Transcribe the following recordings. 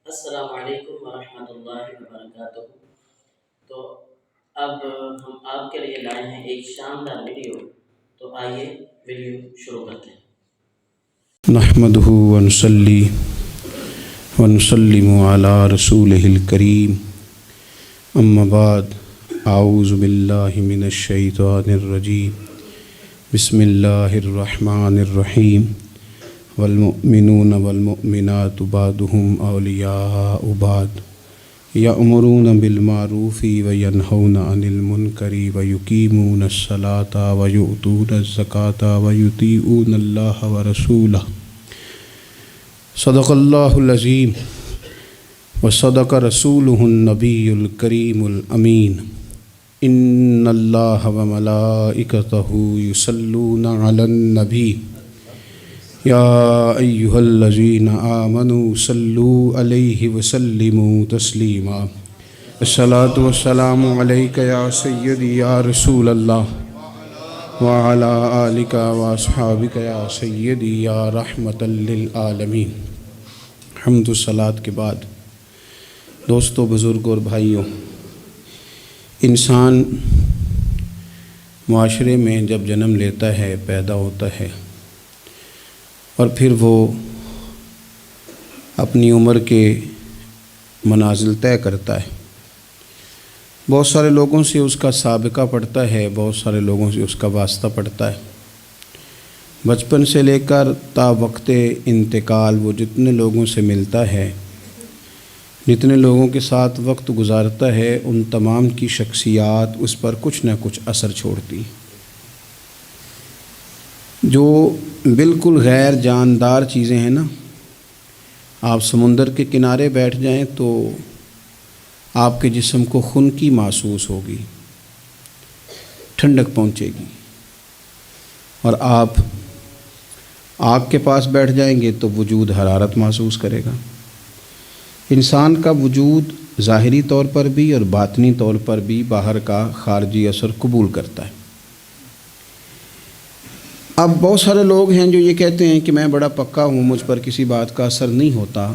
السلام علیکم ورحمۃ اللہ وبرکاتہ۔ تو اب ہم آپ کے لیے لائے ہیں ایک شاندار ویڈیو، تو آئیے ویڈیو شروع کرتے ہیں۔ نحمده ونصلي ونسلم على رسوله الكريم اما بعد اعوذ باللہ من الشیطان الرجیم بسم اللہ الرحمن الرحیم والمؤمنون والمؤمنات بعضهم اولیاء بعض یأمرون بالمعروف وینہون عن المنکر ویقیمون الصلاة ویؤتون الزکاة ویطیعون اللہ ورسولہ۔ صدق اللہ العظیم وصدق رسولہ النبی الکریم الامین۔ ان اللہ وملائکتہ یصلون علی النبی یا ایہا الذین آمنوا صلوا علیہ وسلموا تسلیما۔ الصلاۃ والسلام علیک یا سیدی یا رسول اللہ وعلی آلک واصحابک یا سیدی یا رحمۃ للعالمین۔ حمد و صلوات کے بعد دوستو، بزرگوں اور بھائیوں، انسان معاشرے میں جب جنم لیتا ہے، پیدا ہوتا ہے، اور پھر وہ اپنی عمر کے منازل طے کرتا ہے۔ بہت سارے لوگوں سے اس کا سابقہ پڑتا ہے، بہت سارے لوگوں سے اس کا واسطہ پڑتا ہے۔ بچپن سے لے کر تا وقت انتقال وہ جتنے لوگوں سے ملتا ہے، جتنے لوگوں کے ساتھ وقت گزارتا ہے، ان تمام کی شخصیات اس پر کچھ نہ کچھ اثر چھوڑتی۔ جو بالکل غیر جاندار چیزیں ہیں نا، آپ سمندر کے کنارے بیٹھ جائیں تو آپ کے جسم کو خنکی محسوس ہوگی، ٹھنڈک پہنچے گی، اور آپ آگ کے پاس بیٹھ جائیں گے تو وجود حرارت محسوس کرے گا۔ انسان کا وجود ظاہری طور پر بھی اور باطنی طور پر بھی باہر کا خارجی اثر قبول کرتا ہے۔ اب بہت سارے لوگ ہیں جو یہ کہتے ہیں کہ میں بڑا پکا ہوں، مجھ پر کسی بات کا اثر نہیں ہوتا۔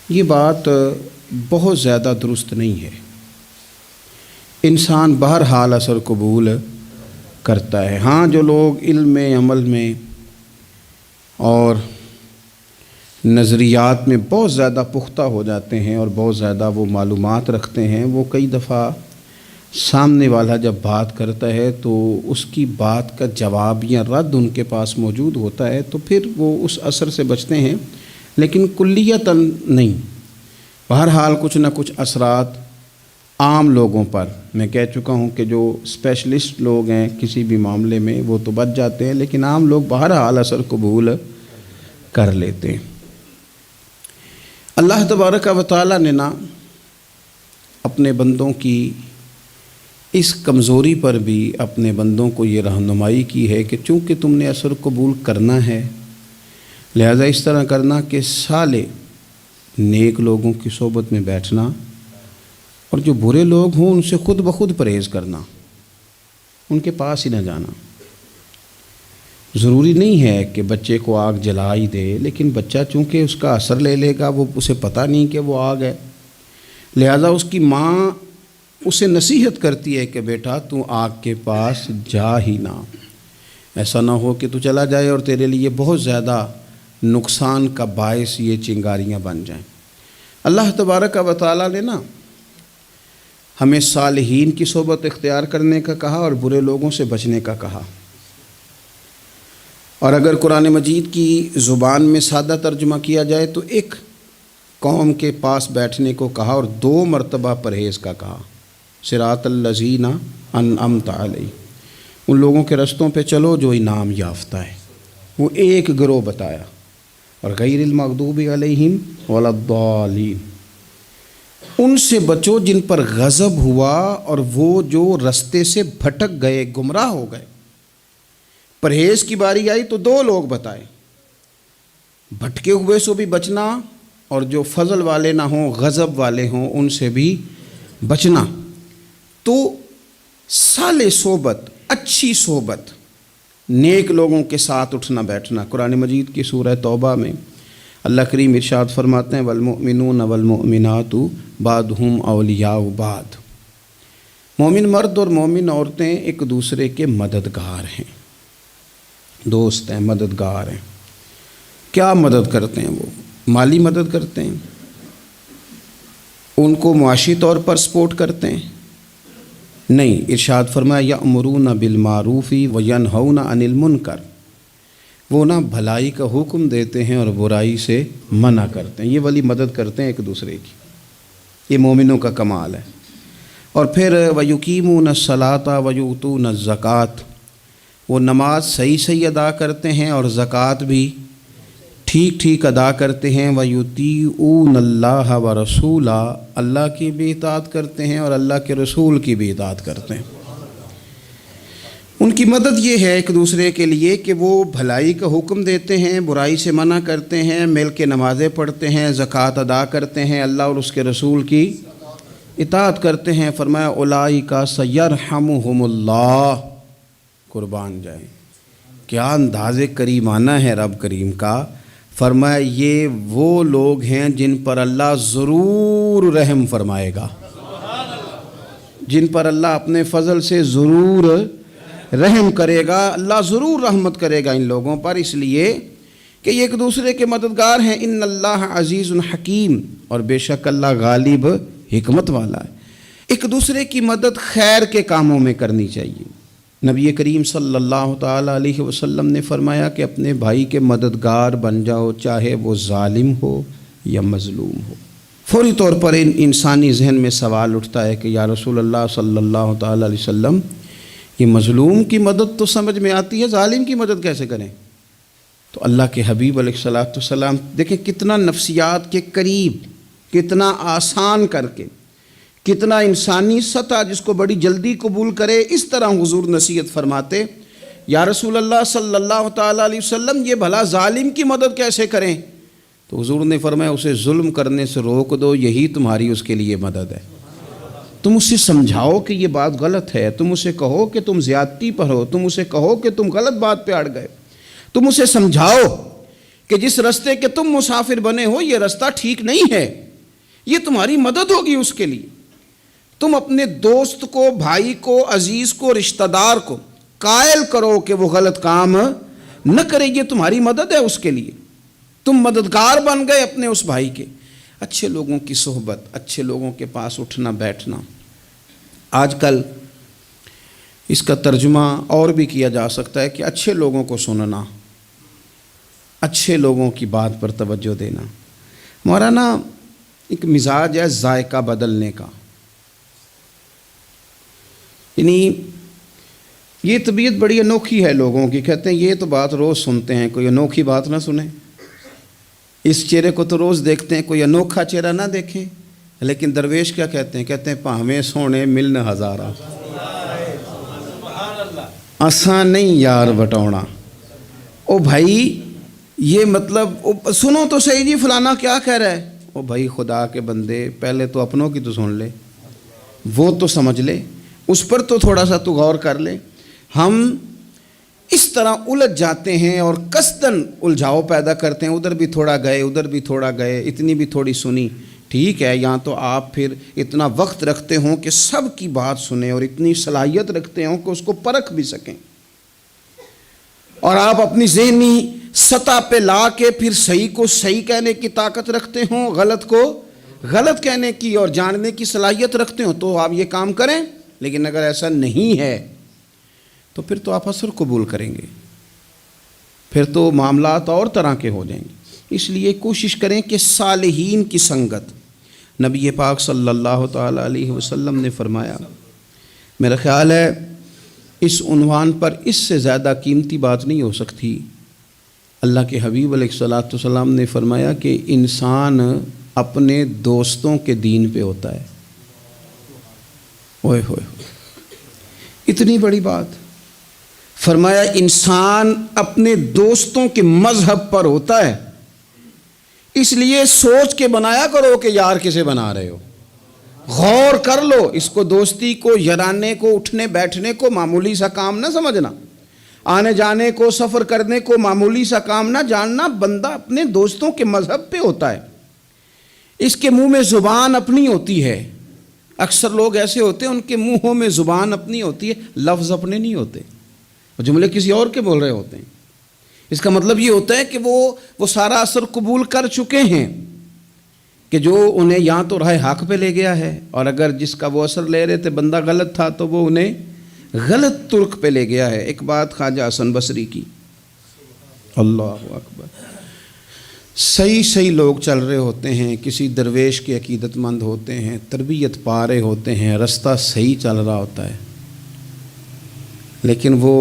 یہ بات بہت زیادہ درست نہیں ہے۔ انسان بہرحال اثر قبول کرتا ہے۔ ہاں، جو لوگ علم میں، عمل میں اور نظریات میں بہت زیادہ پختہ ہو جاتے ہیں اور بہت زیادہ وہ معلومات رکھتے ہیں، وہ کئی دفعہ سامنے والا جب بات کرتا ہے تو اس کی بات کا جواب یا رد ان کے پاس موجود ہوتا ہے، تو پھر وہ اس اثر سے بچتے ہیں، لیکن کلیتاً نہیں۔ بہرحال کچھ نہ کچھ اثرات عام لوگوں پر، میں کہہ چکا ہوں کہ جو اسپیشلسٹ لوگ ہیں کسی بھی معاملے میں وہ تو بچ جاتے ہیں، لیکن عام لوگ بہرحال اثر قبول کر لیتے ہیں۔ اللہ تبارک و تعالیٰ نے نا اپنے بندوں کی اس کمزوری پر بھی اپنے بندوں کو یہ رہنمائی کی ہے کہ چونکہ تم نے اثر قبول کرنا ہے، لہذا اس طرح کرنا کہ صالح نیک لوگوں کی صحبت میں بیٹھنا، اور جو برے لوگ ہوں ان سے خود بخود پرہیز کرنا، ان کے پاس ہی نہ جانا۔ ضروری نہیں ہے کہ بچے کو آگ جلا ہی دے، لیکن بچہ چونکہ اس کا اثر لے لے گا، وہ اسے پتہ نہیں کہ وہ آگ ہے، لہذا اس کی ماں اسے نصیحت کرتی ہے کہ بیٹا تو آگ کے پاس جا ہی نہ، ایسا نہ ہو کہ تو چلا جائے اور تیرے لیے بہت زیادہ نقصان کا باعث یہ چنگاریاں بن جائیں۔ اللہ تبارک و تعالیٰ نے نا ہمیں صالحین کی صحبت اختیار کرنے کا کہا اور برے لوگوں سے بچنے کا کہا۔ اور اگر قرآن مجید کی زبان میں سادہ ترجمہ کیا جائے تو ایک قوم کے پاس بیٹھنے کو کہا اور 2 مرتبہ پرہیز کا کہا۔ صراط الذین انعمت علیہم، ان لوگوں کے رستوں پہ چلو جو انعام یافتہ ہے، وہ ایک گروہ بتایا، اور غیر المغضوب علیہم ولا الضالین، ان سے بچو جن پر غضب ہوا اور وہ جو رستے سے بھٹک گئے، گمراہ ہو گئے۔ پرہیز کی باری آئی تو 2 لوگ بتائے، بھٹکے ہوئے سے بھی بچنا اور جو فضل والے نہ ہوں، غضب والے ہوں، ان سے بھی بچنا۔ تو صالح صحبت، اچھی صحبت، نیک لوگوں کے ساتھ اٹھنا بیٹھنا۔ قرآن مجید کی سورہ توبہ میں اللہ کریم ارشاد فرماتے ہیں والمؤمنون والمؤمنات بعضهم اولیاء بعض، مومن مرد اور مومن عورتیں ایک دوسرے کے مددگار ہیں، دوست ہیں، مددگار ہیں۔ کیا مدد کرتے ہیں؟ وہ مالی مدد کرتے ہیں، ان کو معاشی طور پر سپورٹ کرتے ہیں؟ نہیں، ارشاد فرمایا یأمرون بالمعروف وینہون عن المنکر، وہ نہ بھلائی کا حکم دیتے ہیں اور برائی سے منع کرتے ہیں، یہ والی مدد کرتے ہیں ایک دوسرے کی، یہ مومنوں کا کمال ہے۔ اور پھر وَيُقِيمُونَ الصَّلَاةَ وَيُؤْتُونَ الزَّكَاةَ، وہ نماز صحیح ادا کرتے ہیں اور زکوٰۃ بھی ٹھیک ادا کرتے ہیں۔ وَيُطِيعُونَ اللَّهَ وَرَسُولَهُ، اللہ کی بھی اطاعت کرتے ہیں اور اللہ کے رسول کی بھی اطاعت کرتے ہیں۔ ان کی مدد یہ ہے ایک دوسرے کے لیے کہ وہ بھلائی کا حکم دیتے ہیں، برائی سے منع کرتے ہیں، مل کے نمازیں پڑھتے ہیں، زکوٰۃ ادا کرتے ہیں، اللہ اور اس کے رسول کی اطاعت کرتے ہیں۔ فرمایا اولئک سیرحمہم اللہ، قربان جائیں، کیا انداز کریمانہ ہے رب کریم کا۔ فرمایا یہ وہ لوگ ہیں جن پر اللہ ضرور رحم فرمائے گا، جن پر اللہ اپنے فضل سے ضرور رحم کرے گا، اللہ ضرور رحمت کرے گا ان لوگوں پر، اس لیے کہ یہ ایک دوسرے کے مددگار ہیں۔ ان اللہ عزیز حکیم، اور بے شک اللہ غالب حکمت والا ہے۔ ایک دوسرے کی مدد خیر کے کاموں میں کرنی چاہیے۔ نبی کریم صلی اللہ تعالیٰ علیہ وسلم نے فرمایا کہ اپنے بھائی کے مددگار بن جاؤ، چاہے وہ ظالم ہو یا مظلوم ہو۔ فوری طور پر انسانی ذہن میں سوال اٹھتا ہے کہ یا رسول اللہ صلی اللہ تعالیٰ علیہ وسلم، یہ مظلوم کی مدد تو سمجھ میں آتی ہے، ظالم کی مدد کیسے کریں؟ تو اللہ کے حبیب علیہ الصلوۃ والسلام دیکھیں کتنا نفسیات کے قریب، کتنا آسان کر کے، کتنا انسانی سطح جس کو بڑی جلدی قبول کرے، اس طرح حضور نصیحت فرماتے، یا رسول اللہ صلی اللہ تعالیٰ علیہ وسلم یہ بھلا ظالم کی مدد کیسے کریں؟ تو حضور نے فرمایا اسے ظلم کرنے سے روک دو، یہی تمہاری اس کے لیے مدد ہے۔ تم اسے سمجھاؤ کہ یہ بات غلط ہے، تم اسے کہو کہ تم زیادتی پر ہو، تم اسے کہو کہ تم غلط بات پہ اڑ گئے، تم اسے سمجھاؤ کہ جس رستے کے تم مسافر بنے ہو یہ رستہ ٹھیک نہیں ہے، یہ تمہاری مدد ہوگی اس کے لیے۔ تم اپنے دوست کو، بھائی کو، عزیز کو، رشتہ دار کو قائل کرو کہ وہ غلط کام نہ کرے، یہ تمہاری مدد ہے اس کے لیے۔ تم مددگار بن گئے اپنے اس بھائی کے۔ اچھے لوگوں کی صحبت، اچھے لوگوں کے پاس اٹھنا بیٹھنا، آج کل اس کا ترجمہ اور بھی کیا جا سکتا ہے کہ اچھے لوگوں کو سننا، اچھے لوگوں کی بات پر توجہ دینا۔ ہمارا نا ایک مزاج ہے ذائقہ بدلنے کا، یعنی یہ طبیعت بڑی انوکھی ہے لوگوں کی، کہتے ہیں یہ تو بات روز سنتے ہیں، کوئی انوکھی بات نہ سنیں، اس چہرے کو تو روز دیکھتے ہیں، کوئی انوکھا چہرہ نہ دیکھیں۔ لیکن درویش کیا کہتے ہیں؟ کہتے ہیں پاہویں سونے ملن ہزارہ، آسان نہیں یار بٹونا۔ او بھائی یہ مطلب سنو تو صحیح جی فلانا کیا کہہ رہا ہے۔ او بھائی خدا کے بندے پہلے تو اپنوں کی تو سن لے، وہ تو سمجھ لے، اس پر تو تھوڑا سا تو غور کر لے۔ ہم اس طرح الجھ جاتے ہیں اور قصداً الجھاؤ پیدا کرتے ہیں، ادھر بھی تھوڑا گئے، ادھر بھی تھوڑا گئے، اتنی بھی تھوڑی سنی، ٹھیک ہے، یہاں تو آپ پھر اتنا وقت رکھتے ہوں کہ سب کی بات سنیں اور اتنی صلاحیت رکھتے ہوں کہ اس کو پرکھ بھی سکیں، اور آپ اپنی ذہنی سطح پہ لا کے پھر صحیح کو صحیح کہنے کی طاقت رکھتے ہوں، غلط کو غلط کہنے کی اور جاننے کی صلاحیت رکھتے ہوں، تو آپ یہ کام کریں۔ لیکن اگر ایسا نہیں ہے تو پھر تو آپ اثر قبول کریں گے، پھر تو معاملات اور طرح کے ہو جائیں گے۔ اس لیے کوشش کریں کہ صالحین کی سنگت، نبی پاک صلی اللہ تعالیٰ علیہ وسلم نے فرمایا، میرا خیال ہے اس عنوان پر اس سے زیادہ قیمتی بات نہیں ہو سکتی۔ اللہ کے حبیب علیہ الصلوۃ والسلام نے فرمایا کہ انسان اپنے دوستوں کے دین پہ ہوتا ہے۔ اوئے ہوئے، اتنی بڑی بات فرمایا، انسان اپنے دوستوں کے مذہب پر ہوتا ہے۔ اس لیے سوچ کے بنایا کرو کہ یار کسے بنا رہے ہو، غور کر لو، اس کو دوستی کو، یارانے کو، اٹھنے بیٹھنے کو معمولی سا کام نہ سمجھنا۔ آنے جانے کو، سفر کرنے کو معمولی سا کام نہ جاننا، بندہ اپنے دوستوں کے مذہب پہ ہوتا ہے، اس کے منہ میں زبان اپنی ہوتی ہے۔ اکثر لوگ ایسے ہوتے ہیں ان کے منہوں میں زبان اپنی ہوتی ہے، لفظ اپنے نہیں ہوتے، جملے کسی اور کے بول رہے ہوتے ہیں۔ اس کا مطلب یہ ہوتا ہے کہ وہ سارا اثر قبول کر چکے ہیں کہ جو انہیں یہاں تو راہ حق پہ لے گیا ہے، اور اگر جس کا وہ اثر لے رہے تھے بندہ غلط تھا تو وہ انہیں غلط ترک پہ لے گیا ہے۔ ایک بات خواجہ حسن بصری کی، اللہ اکبر، صحیح لوگ چل رہے ہوتے ہیں، کسی درویش کے عقیدت مند ہوتے ہیں، تربیت پا رہے ہوتے ہیں، رستہ صحیح چل رہا ہوتا ہے، لیکن وہ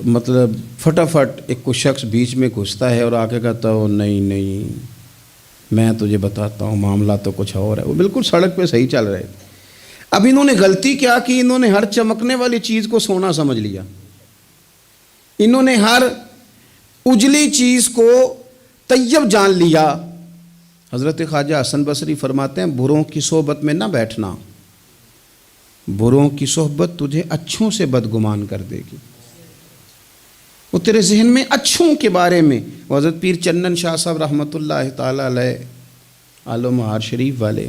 مطلب فٹافٹ ایک کوئی شخص بیچ میں گھستا ہے اور آ کے کہتا ہو نہیں میں تجھے بتاتا ہوں معاملہ تو کچھ اور ہے۔ وہ بالکل سڑک پہ صحیح چل رہے تھے، اب انہوں نے غلطی کیا کی، انہوں نے ہر چمکنے والی چیز کو سونا سمجھ لیا، انہوں نے ہر اجلی چیز کو طیب جان لیا۔ حضرت خواجہ حسن بصری فرماتے ہیں بروں کی صحبت میں نہ بیٹھنا، بروں کی صحبت تجھے اچھوں سے بدگمان کر دے گی، وہ تیرے ذہن میں اچھوں کے بارے میں۔ حضرت پیر چندن شاہ صاحب رحمۃ اللہ تعالیٰ علیہ آل و مہار شریف والے،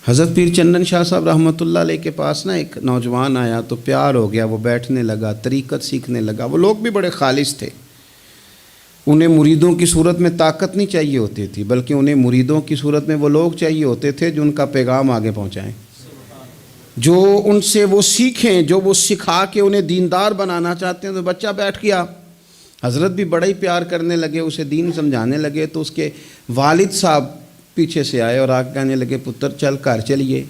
حضرت پیر چندن شاہ صاحب رحمۃ اللہ علیہ کے پاس نا ایک نوجوان آیا تو پیار ہو گیا، وہ بیٹھنے لگا، طریقت سیکھنے لگا۔ وہ لوگ بھی بڑے خالص تھے، انہیں مریدوں کی صورت میں طاقت نہیں چاہیے ہوتی تھی، بلکہ انہیں مریدوں کی صورت میں وہ لوگ چاہیے ہوتے تھے جو ان کا پیغام آگے پہنچائیں، جو ان سے وہ سیکھیں، جو وہ سکھا کے انہیں دیندار بنانا چاہتے ہیں۔ تو بچہ بیٹھ گیا، حضرت بھی بڑا ہی پیار کرنے لگے، اسے دین سمجھانے لگے۔ تو اس کے والد صاحب پیچھے سے آئے اور آگے کہنے لگے پتر چل گھر چلیے۔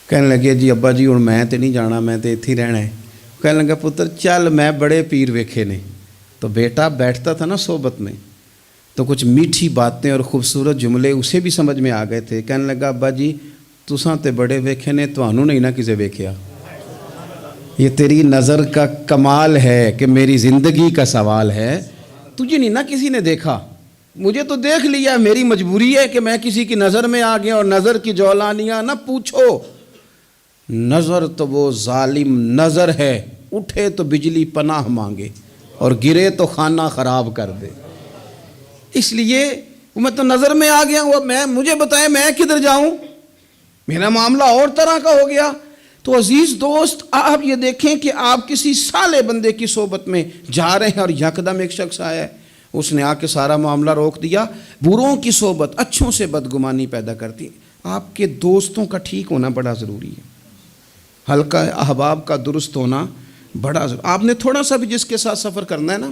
کہنے لگے جی ابا جی ہوں میں تے نہیں جانا، میں تے اتھی رہنا ہے۔ کہنے لگا پتر چل میں بڑے پیر ویکھے نے۔ تو بیٹا بیٹھتا تھا نا صحبت میں تو کچھ میٹھی باتیں اور خوبصورت جملے اسے بھی سمجھ میں آ گئے تھے۔ کہنے لگا ابا جی تساں تے بڑے ویکھے نے، تانوں نہیں نہ کسے ویکھیا، یہ تیری نظر کا کمال ہے کہ میری زندگی کا سوال ہے، تجھے نہیں نہ کسی نے دیکھا، مجھے تو دیکھ لیا، میری مجبوری ہے کہ میں کسی کی نظر میں آ گیا، اور نظر کی جولانیاں نہ پوچھو، نظر تو وہ ظالم نظر ہے، اٹھے تو بجلی پناہ مانگے اور گرے تو خانہ خراب کر دے۔ اس لیے میں تو نظر میں آ گیا ہوں، مجھے بتائیں میں کدھر جاؤں، میرا معاملہ اور طرح کا ہو گیا۔ تو عزیز دوست آپ یہ دیکھیں کہ آپ کسی صالح بندے کی صحبت میں جا رہے ہیں اور یکدم ایک شخص آیا ہے، اس نے آ کے سارا معاملہ روک دیا۔ بروں کی صحبت اچھوں سے بدگمانی پیدا کرتی ہے۔ آپ کے دوستوں کا ٹھیک ہونا بڑا ضروری ہے، حلقہ احباب کا درست ہونا بڑا ضروری۔ آپ نے تھوڑا سا بھی جس کے ساتھ سفر کرنا ہے نا،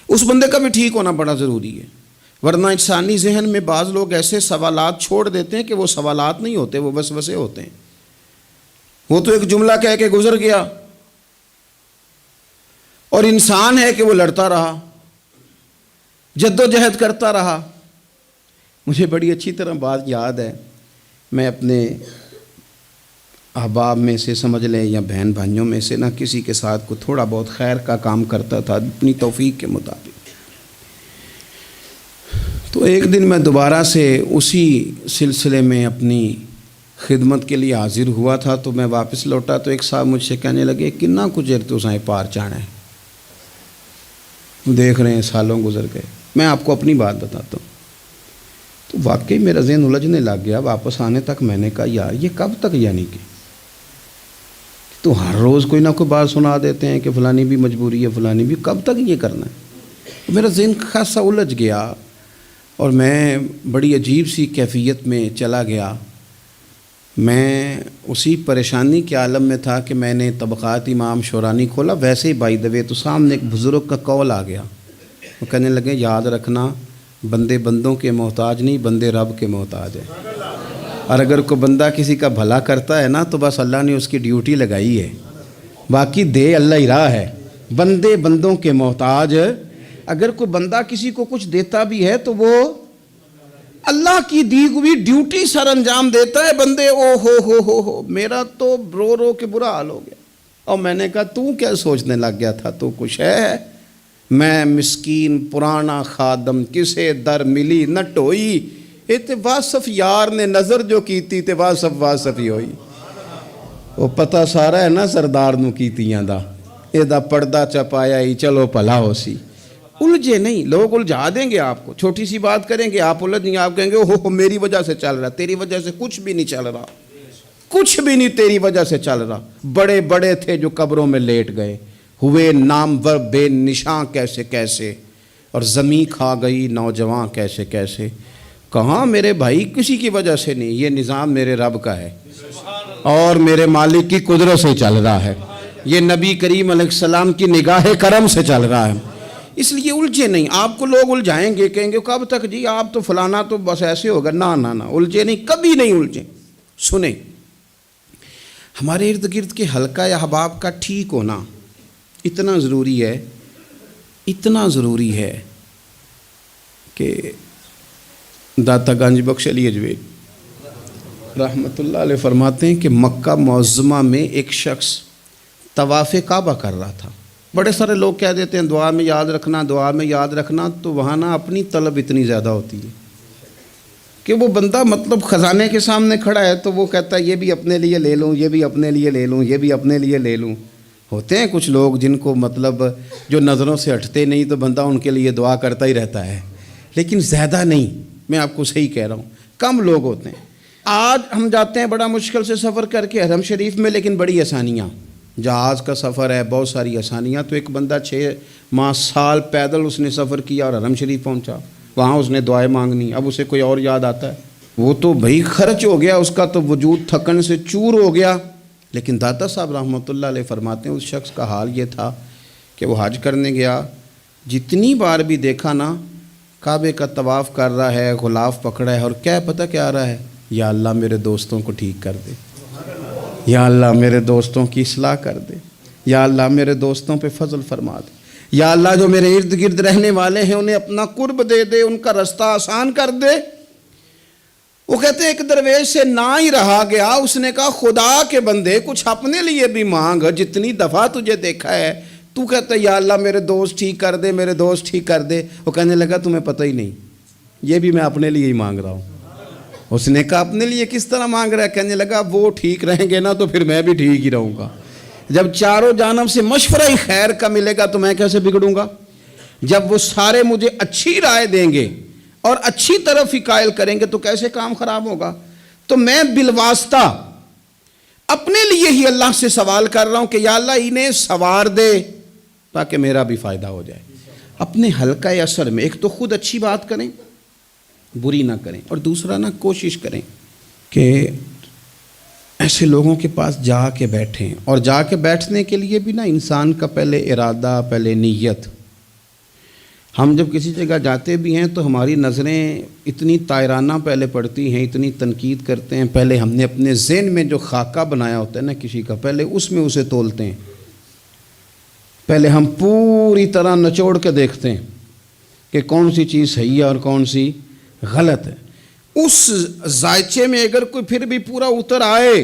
اس بندے کا بھی ٹھیک ہونا بڑا ضروری ہے، ورنہ انسانی ذہن میں بعض لوگ ایسے سوالات چھوڑ دیتے ہیں کہ وہ سوالات نہیں ہوتے، وہ وسوسے ہوتے ہیں۔ وہ تو ایک جملہ کہہ کے گزر گیا اور انسان ہے کہ وہ لڑتا رہا، جد و جہد کرتا رہا۔ مجھے بڑی اچھی طرح بات یاد ہے، میں اپنے احباب میں سے سمجھ لیں یا بہن بھائیوں میں سے نہ کسی کے ساتھ کو تھوڑا بہت خیر کا کام کرتا تھا اپنی توفیق کے مطابق۔ تو ایک دن میں دوبارہ سے اسی سلسلے میں اپنی خدمت کے لیے حاضر ہوا تھا، تو میں واپس لوٹا تو ایک صاحب مجھ سے کہنے لگے کنا کچھ تو سائیں پار چانا ہے، دیکھ رہے ہیں سالوں گزر گئے۔ میں آپ کو اپنی بات بتاتا ہوں، تو واقعی میرا ذہن الجھنے لگ گیا۔ واپس آنے تک میں نے کہا یار یہ کب تک، یعنی کہ تو ہر روز کوئی نہ کوئی بات سنا دیتے ہیں کہ فلانی بھی مجبوری ہے، فلانی بھی، کب تک یہ کرنا ہے؟ میرا ذہن خاصا الجھ گیا اور میں بڑی عجیب سی کیفیت میں چلا گیا۔ میں اسی پریشانی کے عالم میں تھا کہ میں نے طبقات امام شورانی کھولا، ویسے ہی بائی دوے تو سامنے ایک بزرگ کا قول آ گیا، وہ کہنے لگے یاد رکھنا بندے بندوں کے محتاج نہیں، بندے رب کے محتاج ہیں، اور اگر کوئی بندہ کسی کا بھلا کرتا ہے نا تو بس اللہ نے اس کی ڈیوٹی لگائی ہے، باقی دے اللہ ہی راہ ہے، بندے بندوں کے محتاج۔ اگر کوئی بندہ کسی کو کچھ دیتا بھی ہے تو وہ اللہ کی دی ہوئی ڈیوٹی سر انجام دیتا ہے، بندے او ہو میرا تو رو رو کے برا حال ہو گیا۔ اور میں نے کہا تو کیا سوچنے لگ گیا تھا، تو کچھ ہے، میں مسکین پرانا خادم کسے در ملی نہ ٹوئی، تے واصف یار نے نظر جو کی تھی تے واصف ہی ہوئی۔ وہ پتہ سارا ہے نا سردار نو کیتیاں دا، یہ پردہ چپایا ہی چلو بھلا ہو سی۔ الجھے نہیں، لوگ الجھا دیں گے آپ کو، چھوٹی سی بات کریں گے آپ الجھ نہیں، آپ کہیں گے اوہ میری وجہ سے چل رہا، تیری وجہ سے کچھ بھی نہیں چل رہا، کچھ بھی نہیں تیری وجہ سے چل رہا۔ بڑے بڑے تھے جو قبروں میں لیٹ گئے، ہوئے نامور بے نشاں کیسے کیسے، اور زمین کھا گئی نوجوان کیسے کیسے۔ کہاں میرے بھائی کسی کی وجہ سے نہیں، یہ نظام میرے رب کا ہے اور میرے مالک کی قدرت سے چل رہا ہے، یہ نبی کریم علیہ السلام کی نگاہ کرم سے چل رہا ہے۔ اس لیے الجھے نہیں، آپ کو لوگ الجھائیں گے، کہیں گے کب تک جی آپ تو فلانا تو بس ایسے ہوگا، نہ الجھے نہیں، کبھی نہیں الجھے۔ سنیں، ہمارے ارد گرد کے حلقہ یا احباب کا ٹھیک ہونا اتنا ضروری ہے، اتنا ضروری ہے کہ داتا گنج بخش علی اجویل رحمۃ اللہ علیہ فرماتے ہیں کہ مکہ معظمہ میں ایک شخص طواف کعبہ کر رہا تھا۔ بڑے سارے لوگ کہہ دیتے ہیں دعا میں یاد رکھنا، دعا میں یاد رکھنا، تو وہاں نا اپنی طلب اتنی زیادہ ہوتی ہے کہ وہ بندہ مطلب خزانے کے سامنے کھڑا ہے تو وہ کہتا ہے یہ بھی اپنے لیے لے لوں، یہ بھی اپنے لیے لے لوں، یہ بھی اپنے لیے لے لوں۔ ہوتے ہیں کچھ لوگ جن کو مطلب جو نظروں سے ہٹتے نہیں تو بندہ ان کے لیے دعا کرتا ہی رہتا ہے، لیکن زیادہ نہیں، میں آپ کو صحیح کہہ رہا ہوں، کم لوگ ہوتے ہیں۔ آج ہم جاتے ہیں بڑا مشکل سے سفر کر کے حرم شریف میں، لیکن بڑی آسانیاں، جہاز کا سفر ہے، بہت ساری آسانیاں، تو ایک بندہ 6 ماہ سال پیدل اس نے سفر کیا اور حرم شریف پہنچا، وہاں اس نے دعائیں مانگنی، اب اسے کوئی اور یاد آتا ہے؟ وہ تو بھائی خرچ ہو گیا، اس کا تو وجود تھکن سے چور ہو گیا۔ لیکن داتا صاحب رحمۃ اللہ علیہ فرماتے ہیں اس شخص کا حال یہ تھا کہ وہ حج کرنے گیا، جتنی بار بھی دیکھا نا کعبے کا طواف کر رہا ہے، غلاف پکڑا ہے، اور کیا پتہ کیا آ رہا ہے؟ یا اللہ میرے دوستوں کو ٹھیک کر دے، یا اللہ میرے دوستوں کی اصلاح کر دے، یا اللہ میرے دوستوں پہ فضل فرما دے، یا اللہ جو میرے ارد گرد رہنے والے ہیں انہیں اپنا قرب دے دے، ان کا رستہ آسان کر دے۔ وہ کہتے ہیں ایک درویش سے نہ ہی رہا گیا، اس نے کہا خدا کے بندے کچھ اپنے لیے بھی مانگ، جتنی دفعہ تجھے دیکھا ہے تو کہتا ہے یا اللہ میرے دوست ٹھیک کر دے، میرے دوست ٹھیک کر دے۔ وہ کہنے لگا تمہیں پتہ ہی نہیں، یہ بھی میں اپنے لیے ہی مانگ رہا ہوں۔ اس نے کہا اپنے لیے کس طرح مانگ رہا ہے؟ کہنے لگا وہ ٹھیک رہیں گے نا تو پھر میں بھی ٹھیک ہی رہوں گا، جب چاروں جانب سے مشورہ ہی خیر کا ملے گا تو میں کیسے بگڑوں گا؟ جب وہ سارے مجھے اچھی رائے دیں گے اور اچھی طرف ہی قائل کریں گے تو کیسے کام خراب ہوگا؟ تو میں بالواسطہ اپنے لیے ہی اللہ سے سوال کر رہا ہوں کہ یا اللہ انہیں سوار دے تاکہ میرا بھی فائدہ ہو جائے۔ اپنے حلقہ اثر میں ایک تو خود اچھی بات کریں، بری نہ کریں، اور دوسرا نا کوشش کریں کہ ایسے لوگوں کے پاس جا کے بیٹھیں، اور جا کے بیٹھنے کے لیے بھی نا انسان کا پہلے ارادہ، پہلے نیت۔ ہم جب کسی جگہ جاتے بھی ہیں تو ہماری نظریں اتنی طائرانہ پہلے پڑتی ہیں، اتنی تنقید کرتے ہیں، پہلے ہم نے اپنے ذہن میں جو خاکہ بنایا ہوتا ہے نا کسی کا، پہلے اس میں اسے تولتے ہیں، پہلے ہم پوری طرح نچوڑ کے دیکھتے ہیں کہ کون سی چیز صحیح ہے اور کون سی غلط ہے۔ اس ذائچے میں اگر کوئی پھر بھی پورا اتر آئے،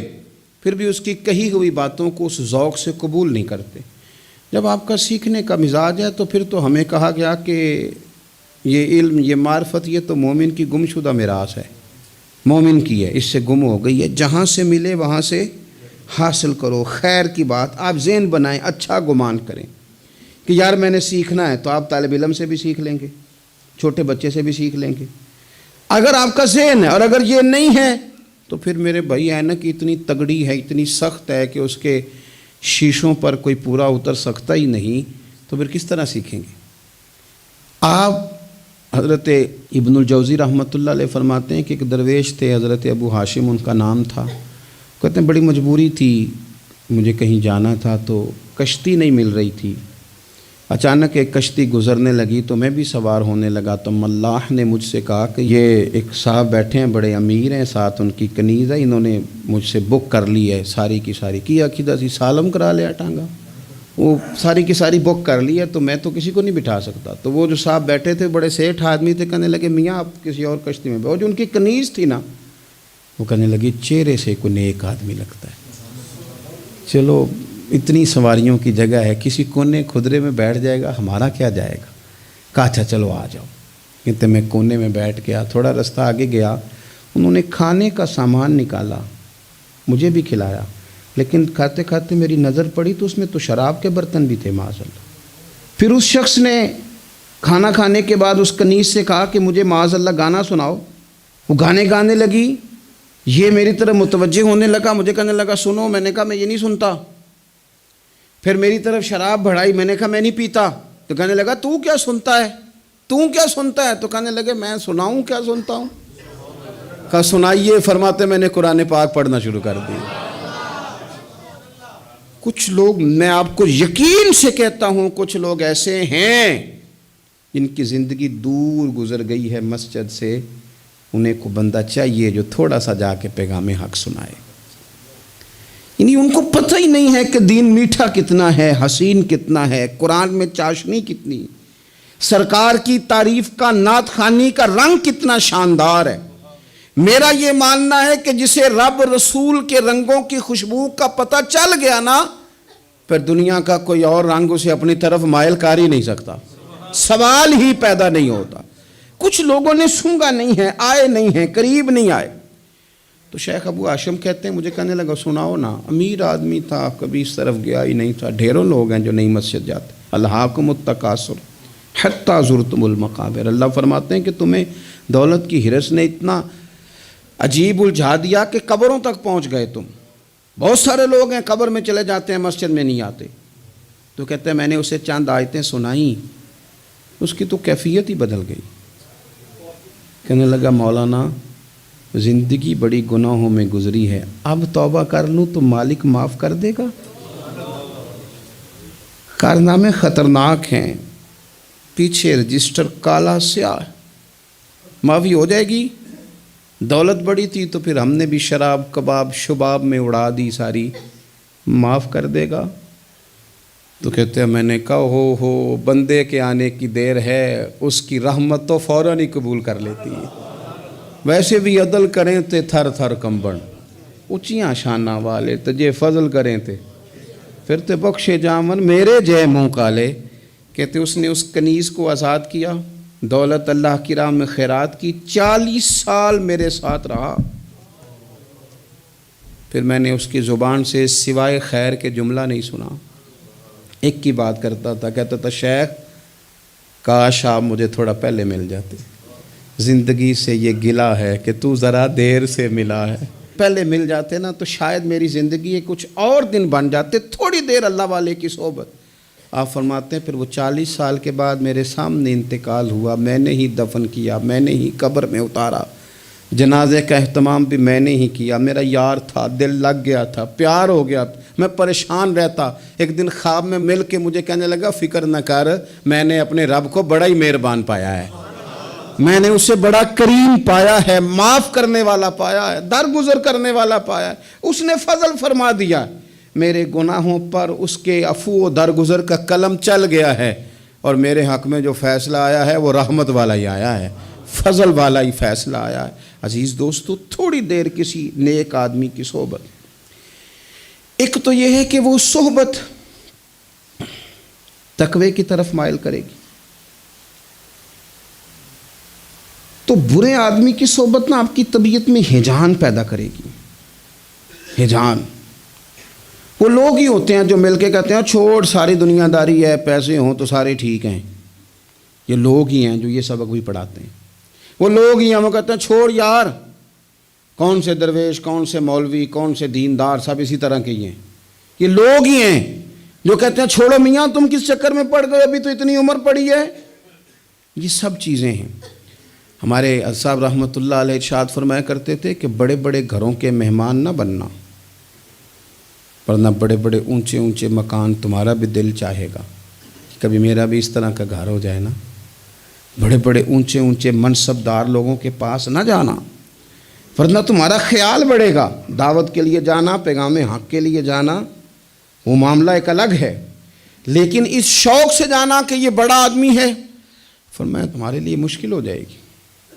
پھر بھی اس کی کہی ہوئی باتوں کو اس ذوق سے قبول نہیں کرتے۔ جب آپ کا سیکھنے کا مزاج ہے تو پھر تو ہمیں کہا گیا کہ یہ علم، یہ معرفت، یہ تو مومن کی گمشدہ میراث ہے، مومن کی ہے، اس سے گم ہو گئی ہے، جہاں سے ملے وہاں سے حاصل کرو، خیر کی بات آپ ذہن بنائیں، اچھا گمان کریں کہ یار میں نے سیکھنا ہے، تو آپ طالب علم سے بھی سیکھ لیں گے، چھوٹے بچے سے بھی سیکھ لیں گے۔ اگر آپ کا ذہن ہے اور اگر یہ نہیں ہے تو پھر میرے بھائی اینک اتنی تگڑی ہے، اتنی سخت ہے کہ اس کے شیشوں پر کوئی پورا اتر سکتا ہی نہیں، تو پھر کس طرح سیکھیں گے؟ آپ حضرت ابن الجوزی رحمۃ اللہ علیہ فرماتے ہیں کہ ایک درویش تھے، حضرت ابو ہاشم ان کا نام تھا، کہتے ہیں بڑی مجبوری تھی، مجھے کہیں جانا تھا تو کشتی نہیں مل رہی تھی، اچانک ایک کشتی گزرنے لگی تو میں بھی سوار ہونے لگا، تو ملاح نے مجھ سے کہا کہ یہ ایک صاحب بیٹھے ہیں، بڑے امیر ہیں، ساتھ ان کی کنیز ہے، انہوں نے مجھ سے بک کر لی ہے ساری کی ساری، کی عقیدہ سی سالم کرا لیا ٹانگا، وہ ساری کی ساری بک کر لی ہے، تو میں تو کسی کو نہیں بٹھا سکتا۔ تو وہ جو صاحب بیٹھے تھے بڑے سیٹھ آدمی تھے، کہنے لگے میاں آپ کسی اور کشتی میں بیٹھو، جو ان کی کنیز تھی نا وہ کہنے لگی چہرے سے کوئی نیک آدمی لگتا ہے، چلو اتنی سواریوں کی جگہ ہے، کسی کونے کھدرے میں بیٹھ جائے گا، ہمارا کیا جائے گا؟ کہا اچھا چلو آ جاؤ۔ کہتے میں کونے میں بیٹھ گیا، تھوڑا رستہ آگے گیا، انہوں نے کھانے کا سامان نکالا، مجھے بھی کھلایا، لیکن کھاتے کھاتے میری نظر پڑی تو اس میں تو شراب کے برتن بھی تھے معاذ اللہ۔ پھر اس شخص نے کھانا کھانے کے بعد اس کنیز سے کہا کہ مجھے معاذ اللہ گانا سناؤ۔ وہ گانے گانے لگی، یہ میری طرف متوجہ ہونے لگا، مجھے کہنے لگا سنو، میں نے کہا میں یہ نہیں سنتا۔ پھر میری طرف شراب بڑھائی، میں نے کہا میں نہیں پیتا۔ تو کہنے لگا تو کیا سنتا ہے، تو کیا سنتا ہے؟ تو کہنے لگے میں سناؤں کیا سنتا ہوں؟ کہا سنائیے۔ فرماتے میں نے قرآن پاک پڑھنا شروع کر دیا۔ کچھ لوگ، میں آپ کو یقین سے کہتا ہوں، کچھ لوگ ایسے ہیں جن کی زندگی دور گزر گئی ہے مسجد سے، انہیں کو بندہ چاہیے جو تھوڑا سا جا کے پیغام حق سنائے۔ یعنی ان کو پتہ ہی نہیں ہے کہ دین میٹھا کتنا ہے، حسین کتنا ہے، قرآن میں چاشنی کتنی، سرکار کی تعریف کا، نعت خوانی کا رنگ کتنا شاندار ہے۔ میرا یہ ماننا ہے کہ جسے رب رسول کے رنگوں کی خوشبو کا پتہ چل گیا نا، پھر دنیا کا کوئی اور رنگ اسے اپنی طرف مائل کر ہی نہیں سکتا، سوال ہی پیدا نہیں ہوتا۔ کچھ لوگوں نے سونگا نہیں ہے، آئے نہیں ہیں، قریب نہیں آئے۔ تو شیخ ابو ہاشم کہتے ہیں، مجھے کہنے لگا سناؤ نا، امیر آدمی تھا، کبھی اس طرف گیا ہی نہیں تھا، ڈھیروں لوگ ہیں جو نہیں مسجد جاتے۔ الہاکم التکاثر حتی زرتم المقابر، اللہ فرماتے ہیں کہ تمہیں دولت کی ہرس نے اتنا عجیب الجھا دیا کہ قبروں تک پہنچ گئے تم۔ بہت سارے لوگ ہیں قبر میں چلے جاتے ہیں، مسجد میں نہیں آتے۔ تو کہتے ہیں میں نے اسے چند آیتیں سنائیں، اس کی تو کیفیت ہی بدل گئی۔ کہنے لگا مولانا زندگی بڑی گناہوں میں گزری ہے، اب توبہ کر لوں تو مالک معاف کر دے گا؟ کارنامے خطرناک ہیں، پیچھے رجسٹر کالا سیاہ، معافی ہو جائے گی۔ دولت بڑی تھی تو پھر ہم نے بھی شراب کباب شباب میں اڑا دی ساری، معاف کر دے گا؟ تو کہتے ہیں میں نے کہا ہو بندے کے آنے کی دیر ہے، اس کی رحمت تو فوراً ہی قبول کر لیتی ہے۔ ویسے بھی عدل کریں تے تھر تھر کمبن، اونچیاں شانہ والے تجھے فضل کریں تے پھر تے بخشے جامن میرے جے منہ کالے۔ کہتے اس نے اس کنیز کو آزاد کیا، دولت اللہ کی راہ میں خیرات کی، 40 سال میرے ساتھ رہا۔ پھر میں نے اس کی زبان سے سوائے خیر کے جملہ نہیں سنا، ایک کی بات کرتا تھا، کہتا تھا شیخ کاش آپ مجھے تھوڑا پہلے مل جاتے، زندگی سے یہ گلہ ہے کہ تو ذرا دیر سے ملا ہے، پہلے مل جاتے نا تو شاید میری زندگی کچھ اور دن بن جاتے، تھوڑی دیر اللہ والے کی صحبت۔ آپ فرماتے ہیں پھر وہ 40 سال کے بعد میرے سامنے انتقال ہوا، میں نے ہی دفن کیا، میں نے ہی قبر میں اتارا، جنازے کا اہتمام بھی میں نے ہی کیا۔ میرا یار تھا، دل لگ گیا تھا، پیار ہو گیا تھا، میں پریشان رہتا۔ ایک دن خواب میں مل کے مجھے کہنے لگا فکر نہ کر، میں نے اپنے رب کو بڑا ہی مہربان پایا ہے، میں نے اسے بڑا کریم پایا ہے، معاف کرنے والا پایا ہے، درگزر کرنے والا پایا ہے، اس نے فضل فرما دیا، میرے گناہوں پر اس کے عفو و درگزر کا قلم چل گیا ہے، اور میرے حق میں جو فیصلہ آیا ہے وہ رحمت والا ہی آیا ہے، فضل والا ہی فیصلہ آیا ہے۔ عزیز دوستو، تھوڑی دیر کسی نیک آدمی کی صحبت، ایک تو یہ ہے کہ وہ صحبت تقوی کی طرف مائل کرے گی، تو برے آدمی کی صحبت نا آپ کی طبیعت میں ہیجان پیدا کرے گی، ہیجان۔ وہ لوگ ہی ہوتے ہیں جو مل کے کہتے ہیں چھوڑ ساری دنیا داری ہے، پیسے ہوں تو سارے ٹھیک ہیں، یہ لوگ ہی ہیں جو یہ سبق بھی پڑھاتے ہیں۔ وہ لوگ ہی ہیں وہ کہتے ہیں چھوڑ یار، کون سے درویش، کون سے مولوی، کون سے دیندار، سب اسی طرح کے ہی ہیں۔ یہ لوگ ہی ہیں جو کہتے ہیں چھوڑو میاں تم کس چکر میں پڑ گئے، ابھی تو اتنی عمر پڑی ہے۔ یہ سب چیزیں ہیں۔ ہمارے صاحب رحمۃ اللہ علیہ ارشاد فرمایا کرتے تھے کہ بڑے بڑے گھروں کے مہمان نہ بننا، ورنہ بڑے بڑے اونچے اونچے مکان تمہارا بھی دل چاہے گا، کبھی میرا بھی اس طرح کا گھر ہو جائے نا۔ بڑے بڑے اونچے اونچے منصب دار لوگوں کے پاس نہ جانا، ورنہ تمہارا خیال بڑھے گا۔ دعوت کے لیے جانا، پیغام حق کے لیے جانا، وہ معاملہ ایک الگ ہے، لیکن اس شوق سے جانا کہ یہ بڑا آدمی ہے، فرمایا تمہارے لیے مشکل ہو جائے گی۔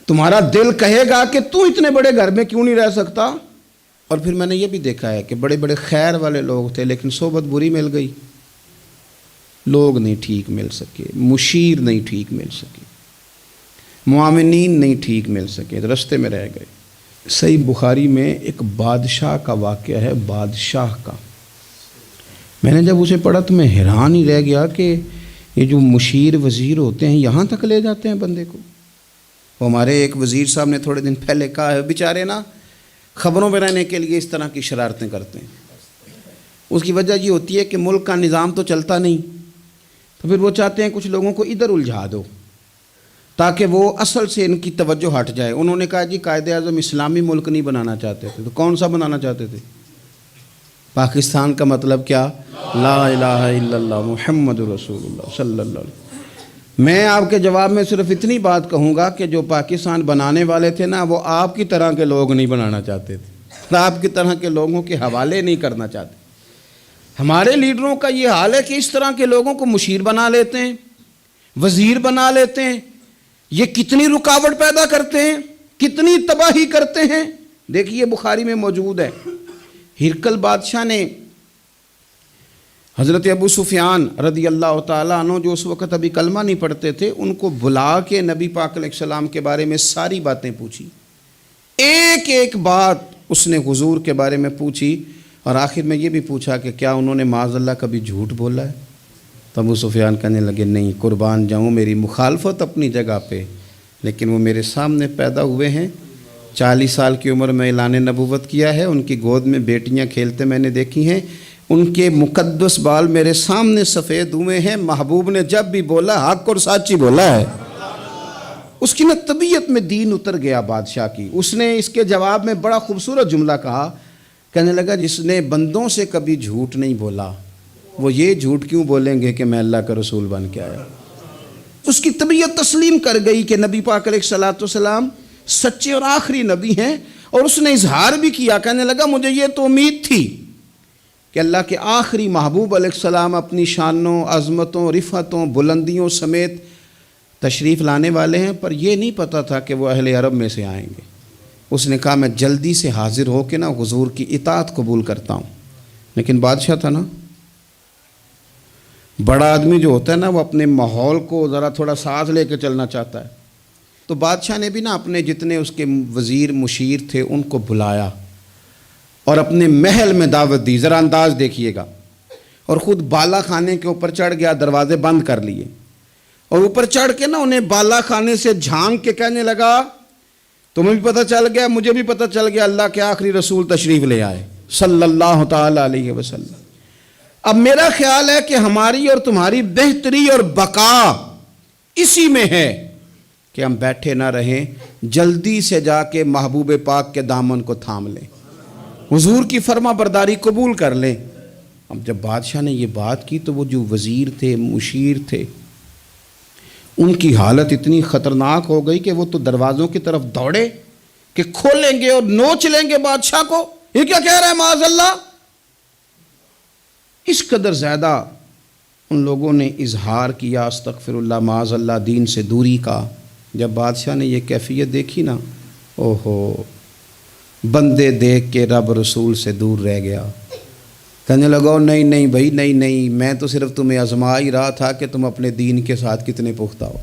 تمہارا دل کہے گا کہ تو اتنے بڑے گھر میں کیوں نہیں رہ سکتا۔ اور پھر میں نے یہ بھی دیکھا ہے کہ بڑے بڑے خیر والے لوگ تھے لیکن صحبت بری مل گئی، لوگ نہیں ٹھیک مل سکے، مشیر نہیں ٹھیک مل سکے، معاونین نہیں ٹھیک مل سکے، رستے میں رہ گئے۔ صحیح بخاری میں ایک بادشاہ کا واقعہ ہے، بادشاہ کا میں نے جب اسے پڑھا تو میں حیران ہی رہ گیا کہ یہ جو مشیر وزیر ہوتے ہیں یہاں تک لے جاتے ہیں بندے کو۔ وہ ہمارے ایک وزیر صاحب نے تھوڑے دن پہلے کہا ہے بیچارے نا خبروں میں رہنے کے لیے اس طرح کی شرارتیں کرتے ہیں۔ اس کی وجہ یہ ہوتی ہے کہ ملک کا نظام تو چلتا نہیں، تو پھر وہ چاہتے ہیں کچھ لوگوں کو ادھر الجھا دو تاکہ وہ اصل سے ان کی توجہ ہٹ جائے۔ انہوں نے کہا جی قائد اعظم اسلامی ملک نہیں بنانا چاہتے تھے، تو کون سا بنانا چاہتے تھے؟ پاکستان کا مطلب کیا؟ لا الہ الا اللہ محمد رسول اللہ صلی اللہ علیہ وسلم۔ میں آپ کے جواب میں صرف اتنی بات کہوں گا کہ جو پاکستان بنانے والے تھے نا وہ آپ کی طرح کے لوگ نہیں بنانا چاہتے تھے، آپ کی طرح کے لوگوں کے حوالے نہیں کرنا چاہتے۔ ہمارے لیڈروں کا یہ حال ہے کہ اس طرح کے لوگوں کو مشیر بنا لیتے ہیں، وزیر بنا لیتے ہیں۔ یہ کتنی رکاوٹ پیدا کرتے ہیں، کتنی تباہی کرتے ہیں۔ دیکھیے بخاری میں موجود ہے، ہرقل بادشاہ نے حضرت ابو سفیان رضی اللہ تعالیٰ عنہ جو اس وقت ابھی کلمہ نہیں پڑھتے تھے ان کو بلا کے نبی پاک علیہ السلام کے بارے میں ساری باتیں پوچھی، ایک ایک بات اس نے حضور کے بارے میں پوچھی، اور آخر میں یہ بھی پوچھا کہ کیا انہوں نے معاذ اللہ کبھی جھوٹ بولا ہے؟ تو ابو سفیان کہنے لگے نہیں، قربان جاؤں میری مخالفت اپنی جگہ پہ، لیکن وہ میرے سامنے پیدا ہوئے ہیں، 40 سال کی عمر میں اعلان نبوت کیا ہے، ان کی گود میں بیٹیاں کھیلتے میں نے دیکھی ہیں، ان کے مقدس بال میرے سامنے سفید ہوئے ہیں، محبوب نے جب بھی بولا حق اور سچی بولا ہے۔ اس کی نا طبیعت میں دین اتر گیا بادشاہ کی۔ اس نے اس کے جواب میں بڑا خوبصورت جملہ کہا، کہنے لگا جس نے بندوں سے کبھی جھوٹ نہیں بولا وہ یہ جھوٹ کیوں بولیں گے کہ میں اللہ کا رسول بن کے آیا۔ اس کی طبیعت تسلیم کر گئی کہ نبی پاک علیہ السلام سچے اور آخری نبی ہیں، اور اس نے اظہار بھی کیا، کہنے لگا مجھے یہ تو امید تھی کہ اللہ کے آخری محبوب علیہ السلام اپنی شانوں، عظمتوں، رفعتوں، بلندیوں سمیت تشریف لانے والے ہیں، پر یہ نہیں پتہ تھا کہ وہ اہل عرب میں سے آئیں گے۔ اس نے کہا میں جلدی سے حاضر ہو کے نا حضور کی اطاعت قبول کرتا ہوں۔ لیکن بادشاہ تھا نا، بڑا آدمی جو ہوتا ہے نا وہ اپنے ماحول کو ذرا تھوڑا ساتھ لے کے چلنا چاہتا ہے، تو بادشاہ نے بھی نا اپنے جتنے اس کے وزیر مشیر تھے ان کو بلایا اور اپنے محل میں دعوت دی۔ ذرا انداز دیکھیے گا، اور خود بالا خانے کے اوپر چڑھ گیا، دروازے بند کر لیے، اور اوپر چڑھ کے نا انہیں بالا خانے سے جھانک کے کہنے لگا تمہیں بھی پتہ چل گیا، مجھے بھی پتہ چل گیا اللہ کے آخری رسول تشریف لے آئے صلی اللہ تعالی علیہ وسلم۔ اب میرا خیال ہے کہ ہماری اور تمہاری بہتری اور بقا اسی میں ہے کہ ہم بیٹھے نہ رہیں، جلدی سے جا کے محبوب پاک کے دامن کو تھام لیں، حضور کی فرما برداری قبول کر لیں۔ اب جب بادشاہ نے یہ بات کی تو وہ جو وزیر تھے، مشیر تھے، ان کی حالت اتنی خطرناک ہو گئی کہ وہ تو دروازوں کی طرف دوڑے کہ کھولیں گے اور نوچ لیں گے بادشاہ کو، یہ کیا کہہ رہا ہے معاذ اللہ۔ اس قدر زیادہ ان لوگوں نے اظہار کیا استغفر اللہ معاذ اللہ دین سے دوری کا۔ جب بادشاہ نے یہ کیفیت دیکھی نا، اوہو، بندے دیکھ کے رب رسول سے دور رہ گیا، کہنے لگا نہیں نہیں بھائی نہیں، میں تو صرف تمہیں آزما ہی رہا تھا کہ تم اپنے دین کے ساتھ کتنے پختہ ہو،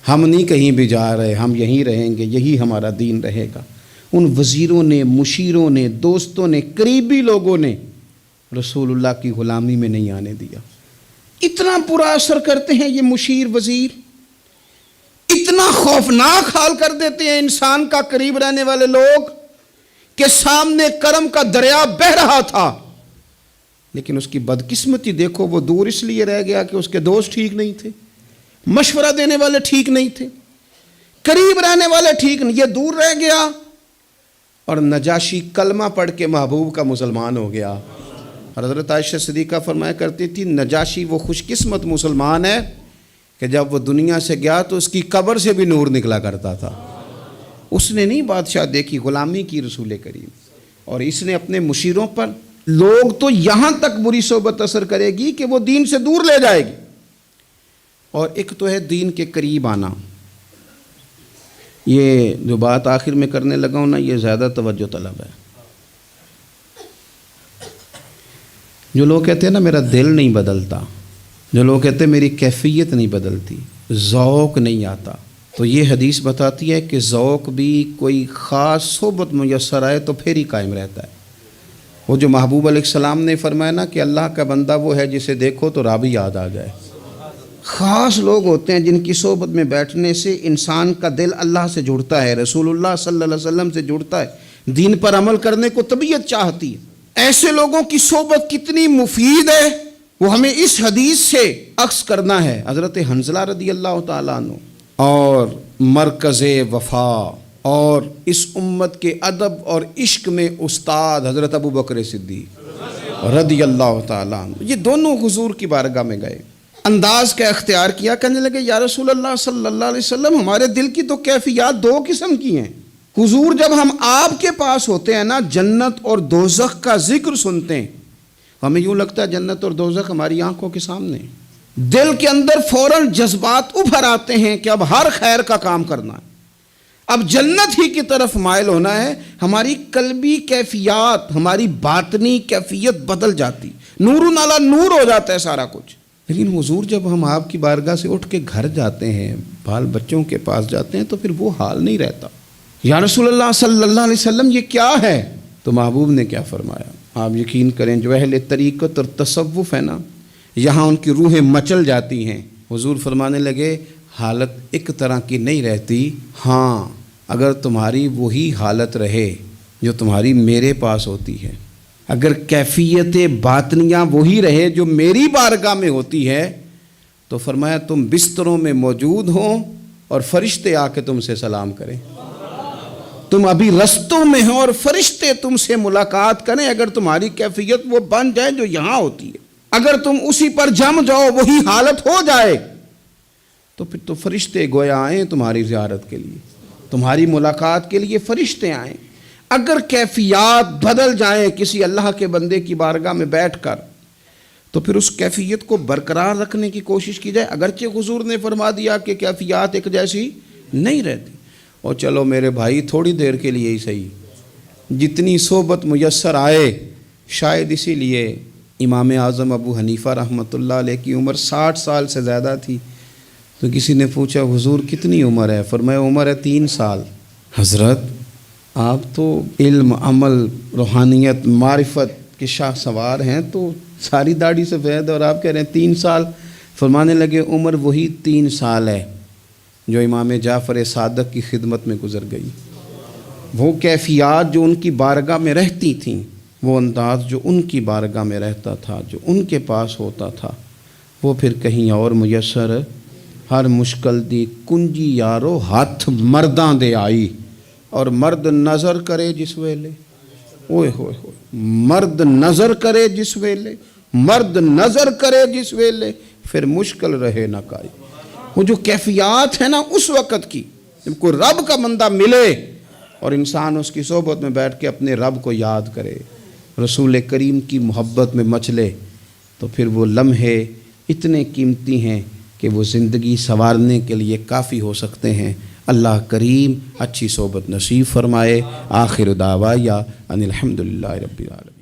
ہم نہیں کہیں بھی جا رہے، ہم یہیں رہیں گے، یہی ہمارا دین رہے گا۔ ان وزیروں نے، مشیروں نے، دوستوں نے، قریبی لوگوں نے رسول اللہ کی غلامی میں نہیں آنے دیا۔ اتنا برا اثر کرتے ہیں یہ مشیر وزیر، اتنا خوفناک حال کر دیتے ہیں انسان کا قریب رہنے والے لوگ کہ سامنے کرم کا دریا بہہ رہا تھا، لیکن اس کی بدقسمتی دیکھو، وہ دور اس لیے رہ گیا کہ اس کے دوست ٹھیک نہیں تھے، مشورہ دینے والے ٹھیک نہیں تھے، قریب رہنے والے ٹھیک نہیں، یہ دور رہ گیا۔ اور نجاشی کلمہ پڑھ کے محبوب کا مسلمان ہو گیا۔ اور حضرت عائشہ صدیقہ فرمایا کرتی تھی نجاشی وہ خوش قسمت مسلمان ہے کہ جب وہ دنیا سے گیا تو اس کی قبر سے بھی نور نکلا کرتا تھا۔ اس نے نہیں بادشاہ دیکھی، غلامی کی رسول کریم، اور اس نے اپنے مشیروں پر لوگ تو یہاں تک بری صحبت اثر کرے گی کہ وہ دین سے دور لے جائے گی۔ اور ایک تو ہے دین کے قریب آنا، یہ جو بات آخر میں کرنے لگا ہوں نا، یہ زیادہ توجہ طلب ہے۔ جو لوگ کہتے ہیں نا میرا دل نہیں بدلتا، جو لوگ کہتے ہیں میری کیفیت نہیں بدلتی، ذوق نہیں آتا، تو یہ حدیث بتاتی ہے کہ ذوق بھی کوئی خاص صحبت میسر آئے تو پھر ہی قائم رہتا ہے۔ وہ جو محبوب علیہ السلام نے فرمایا نا کہ اللہ کا بندہ وہ ہے جسے دیکھو تو رابی یاد آ جائے۔ خاص لوگ ہوتے ہیں جن کی صحبت میں بیٹھنے سے انسان کا دل اللہ سے جڑتا ہے، رسول اللہ صلی اللہ علیہ وسلم سے جڑتا ہے، دین پر عمل کرنے کو طبیعت چاہتی ہے۔ ایسے لوگوں کی صحبت کتنی مفید ہے وہ ہمیں اس حدیث سے عکس کرنا ہے۔ حضرت حنظلہ رضی اللہ تعالیٰ عنہ اور مرکز وفا اور اس امت کے ادب اور عشق میں استاد حضرت ابو بکر صدیق رضی اللہ تعالیٰ عنہ، یہ دونوں حضور کی بارگاہ میں گئے، انداز کا اختیار کیا، کہنے لگے یا رسول اللہ صلی اللہ علیہ وسلم ہمارے دل کی تو کیفیات دو قسم کی ہیں۔ حضور جب ہم آپ کے پاس ہوتے ہیں نا، جنت اور دوزخ کا ذکر سنتے ہیں، ہمیں یوں لگتا ہے جنت اور دوزخ ہماری آنکھوں کے سامنے، دل کے اندر فوراً جذبات ابھر آتے ہیں کہ اب ہر خیر کا کام کرنا ہے، اب جنت ہی کی طرف مائل ہونا ہے۔ ہماری قلبی کیفیات، ہماری باطنی کیفیت بدل جاتی، نور نالا نور ہو جاتا ہے سارا کچھ۔ لیکن حضور جب ہم آپ کی بارگاہ سے اٹھ کے گھر جاتے ہیں، بال بچوں کے پاس جاتے ہیں، تو پھر وہ حال نہیں رہتا۔ یا رسول اللہ صلی اللہ علیہ وسلم یہ کیا ہے؟ تو محبوب نے کیا فرمایا؟ آپ یقین کریں جو اہل طریقت اور تصوف ہے نا، یہاں ان کی روحیں مچل جاتی ہیں۔ حضور فرمانے لگے حالت ایک طرح کی نہیں رہتی، ہاں اگر تمہاری وہی حالت رہے جو تمہاری میرے پاس ہوتی ہے، اگر کیفیت باطنیہ وہی رہے جو میری بارگاہ میں ہوتی ہے، تو فرمایا تم بستروں میں موجود ہوں اور فرشتے آ کے تم سے سلام کریں، تم ابھی رستوں میں ہو اور فرشتے تم سے ملاقات کریں، اگر تمہاری کیفیت وہ بن جائے جو یہاں ہوتی ہے، اگر تم اسی پر جم جاؤ وہی حالت ہو جائے، تو پھر تو فرشتے گویا آئیں تمہاری زیارت کے لیے، تمہاری ملاقات کے لیے فرشتے آئیں۔ اگر کیفیات بدل جائیں کسی اللہ کے بندے کی بارگاہ میں بیٹھ کر، تو پھر اس کیفیت کو برقرار رکھنے کی کوشش کی جائے، اگرچہ حضور نے فرما دیا کہ کیفیات ایک جیسی نہیں رہتی۔ اور چلو میرے بھائی تھوڑی دیر کے لیے ہی صحیح، جتنی صحبت میسر آئے، شاید اسی لیے امام اعظم ابو حنیفہ رحمۃ اللہ علیہ کی عمر 60 سال سے زیادہ تھی، تو کسی نے پوچھا حضور کتنی عمر ہے؟ فرمایا عمر ہے 3 سال۔ حضرت آپ تو علم، عمل، روحانیت، معرفت کے شاہ سوار ہیں، تو ساری داڑھی سفید اور آپ کہہ رہے ہیں 3 سال۔ فرمانے لگے عمر وہی 3 سال ہے جو امام جعفر صادق کی خدمت میں گزر گئی۔ وہ کیفیات جو ان کی بارگاہ میں رہتی تھیں، وہ انداز جو ان کی بارگاہ میں رہتا تھا، جو ان کے پاس ہوتا تھا، وہ پھر کہیں اور میسر ہر مشکل دی کنجی یارو ہاتھ مرداں دے آئی، اور مرد نظر کرے جس ویلے، اوئے ہوئے ہوئے، مرد نظر کرے جس ویلے، مرد نظر کرے جس ویلے، پھر مشکل رہے نہ کائی۔ وہ جو کیفیات ہے نا اس وقت کی، جب کوئی رب کا بندہ ملے اور انسان اس کی صحبت میں بیٹھ کے اپنے رب کو یاد کرے، رسول کریم کی محبت میں مچلے، تو پھر وہ لمحے اتنے قیمتی ہیں کہ وہ زندگی سنوارنے کے لیے کافی ہو سکتے ہیں۔ اللہ کریم اچھی صحبت نصیب فرمائے۔ آخر دعوایا ان الحمدللہ رب العالمین۔